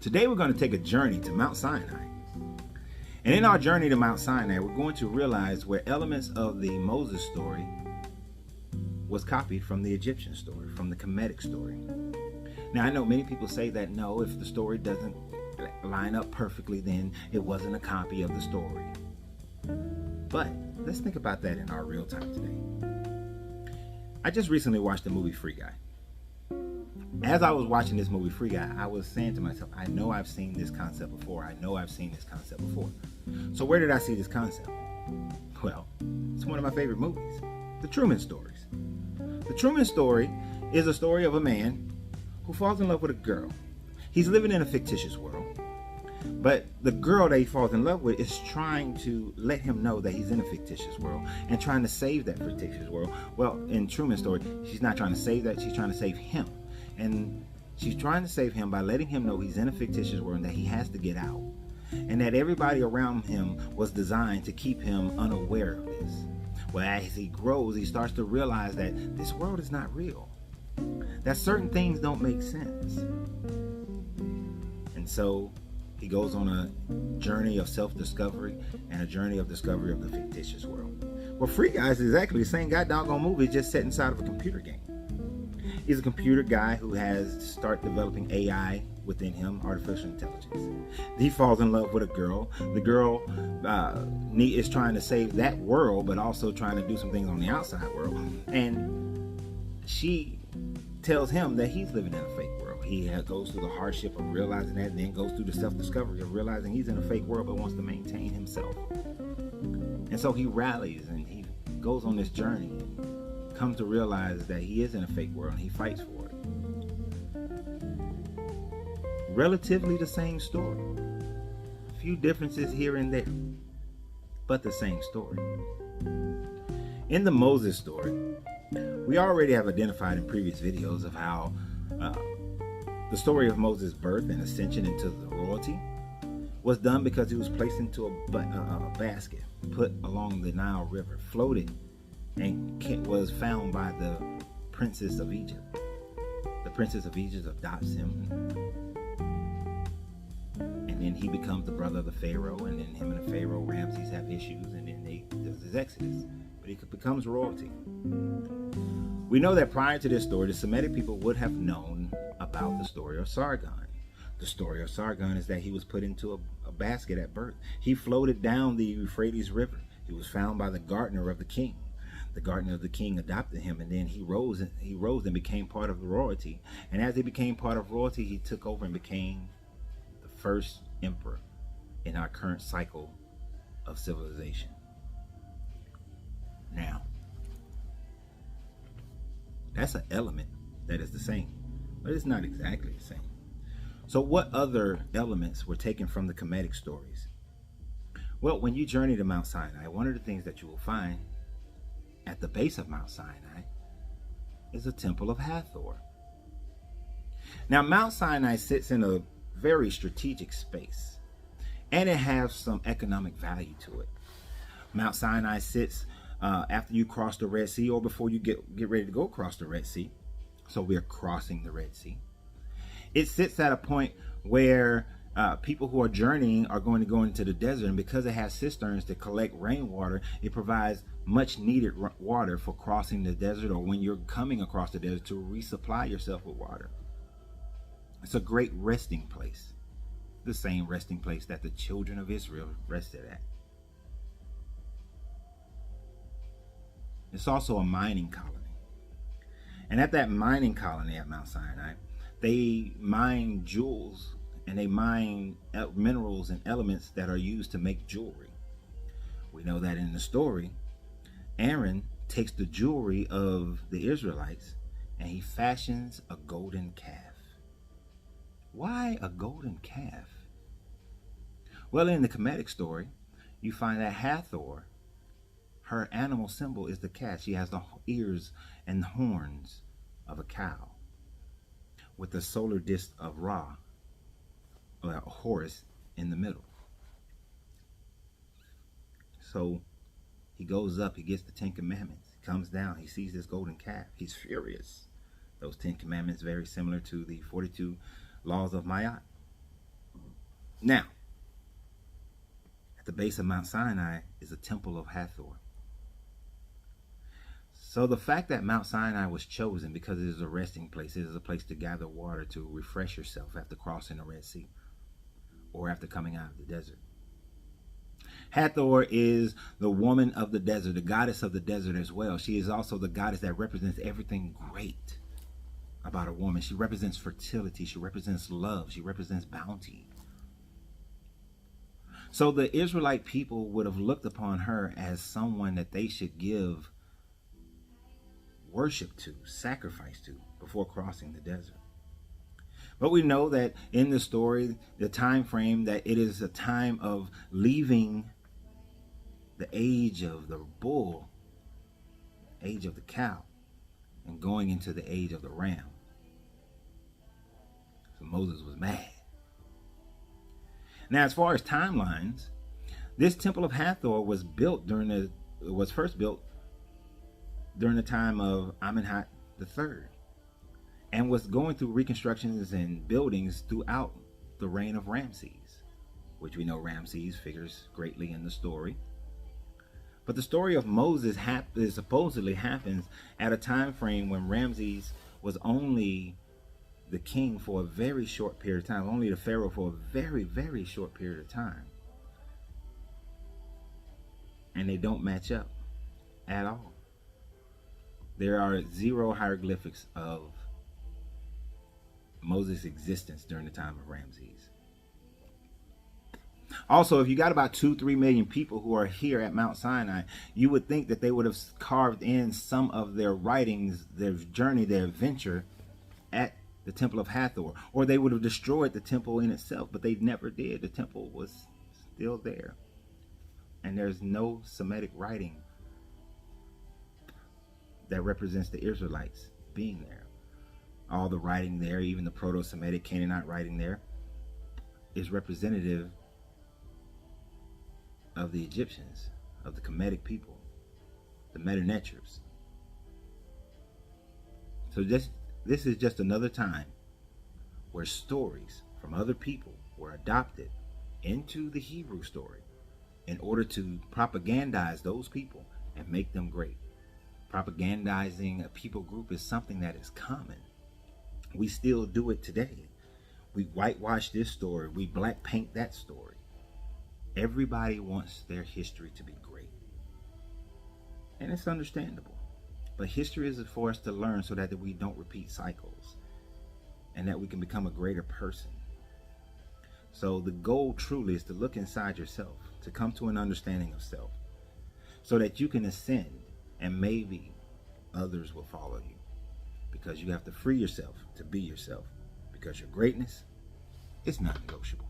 Today we're going to take a journey to Mount Sinai. And in our journey to Mount Sinai, we're going to realize where elements of the Moses story was copied from the Egyptian story, from the Kemetic story. Now, I know many people say that no, if the story doesn't line up perfectly, then it wasn't a copy of the story. But let's think about that in our real time today. I just recently watched the movie Free Guy. As I was watching this movie Free Guy, I was saying to myself, I know I've seen this concept before. So where did I see this concept? Well, it's one of my favorite movies, The Truman Stories. The Truman Story is a story of a man who falls in love with a girl. He's living in a fictitious world, but the girl that he falls in love with is trying to let him know that he's in a fictitious world and trying to save that fictitious world. Well, in Truman's story, she's not trying to save that, she's trying to save him. And she's trying to save him by letting him know he's in a fictitious world and that he has to get out. And that everybody around him was designed to keep him unaware of this. Well, as he grows, he starts to realize that this world is not real. That certain things don't make sense. And so he goes on a journey of self-discovery and a journey of discovery of the fictitious world. Well, Free Guy is exactly the same goddamn movie, just set inside of a computer game. He's a computer guy who has started developing AI within him, artificial intelligence. He falls in love with a girl. The girl is trying to save that world, but also trying to do some things on the outside world. And she tells him that he's living in a fake world. He goes through the hardship of realizing that, and then goes through the self-discovery of realizing he's in a fake world, but wants to maintain himself. And so he rallies and he goes on this journey and comes to realize that he is in a fake world and he fights for it. Relatively the same story. A few differences here and there, but the same story. In the Moses story, we already have identified in previous videos of how the story of Moses' birth and ascension into the royalty was done because he was placed into a basket, put along the Nile River, floated, and was found by the princess of Egypt. The princess of Egypt adopts him, and then he becomes the brother of the Pharaoh, and then him and the Pharaoh, Ramses, have issues, and then there's his exodus. But he becomes royalty. We know that prior to this story, the Semitic people would have known about the story of Sargon. The story of Sargon is that he was put into a basket at birth. He floated down the Euphrates River. He was found by the gardener of the king. The gardener of the king adopted him, and then he rose and became part of the royalty. And as he became part of royalty, he took over and became the first emperor in our current cycle of civilization. Now, that's an element that is the same, but it's not exactly the same. So what other elements were taken from the Kemetic stories? Well, when you journey to Mount Sinai, one of the things that you will find at the base of Mount Sinai is a temple of Hathor. Now, Mount Sinai sits in a very strategic space, and it has some economic value to it. Mount Sinai sits after you cross the Red Sea, or before you get ready to go across the Red Sea. So we're crossing the Red Sea. It sits at a point where people who are journeying are going to go into the desert, and because it has cisterns to collect rainwater, it provides much needed water for crossing the desert, or when you're coming across the desert, to resupply yourself with water. It's a great resting place, the same resting place that the children of Israel rested at. It's also a mining colony. And at that mining colony at Mount Sinai, they mine jewels and they mine minerals and elements that are used to make jewelry. We know that in the story, Aaron takes the jewelry of the Israelites and he fashions a golden calf. Why a golden calf? Well, in the Kemetic story, you find that Hathor, her animal symbol is the calf. She has the ears and horns of a cow with the solar disk of Ra, or Horus, in the middle. So he goes up, he gets the 10 Commandments, he comes down, he sees this golden calf, he's furious. Those 10 Commandments very similar to the 42 laws of Ma'at. Now, at the base of Mount Sinai is a temple of Hathor. So the fact that Mount Sinai was chosen because it is a resting place, it is a place to gather water to refresh yourself after crossing the Red Sea or after coming out of the desert. Hathor is the woman of the desert, the goddess of the desert as well. She is also the goddess that represents everything great about a woman. She represents fertility. She represents love. She represents bounty. So the Israelite people would have looked upon her as someone that they should give worship to, sacrifice to, before crossing the desert. But we know that in the story, the time frame, that it is a time of leaving the age of the bull, age of the cow, and going into the age of the ram. So Moses was mad. Now, as far as timelines, this temple of Hathor was first built during the time of Amenhotep III, and was going through reconstructions and buildings throughout the reign of Ramses, which we know Ramses figures greatly in the story. But the story of Moses supposedly happens at a time frame when Ramses was only the king for a very short period of time, only the pharaoh for a very, very short period of time. And they don't match up at all. There are 0 hieroglyphics of Moses' existence during the time of Ramses. Also, if you got about 2-3 million people who are here at Mount Sinai, you would think that they would have carved in some of their writings, their journey, their adventure at the temple of Hathor, or they would have destroyed the temple in itself, but they never did. The temple was still there, and there's no Semitic writing that represents the Israelites being there. All the writing there, even the Proto-Semitic Canaanite writing there, is representative of the Egyptians, of the Kemetic people, the Meta-Netchers. So this is just another time where stories from other people were adopted into the Hebrew story in order to propagandize those people and make them great. Propagandizing a people group is something that is common. We still do it today. We whitewash this story. We black paint that story. Everybody wants their history to be great. And it's understandable. But history is for us to learn so that we don't repeat cycles and that we can become a greater person. So the goal truly is to look inside yourself, to come to an understanding of self, so that you can ascend and maybe others will follow you. Because you have to free yourself to be yourself, because your greatness is not negotiable.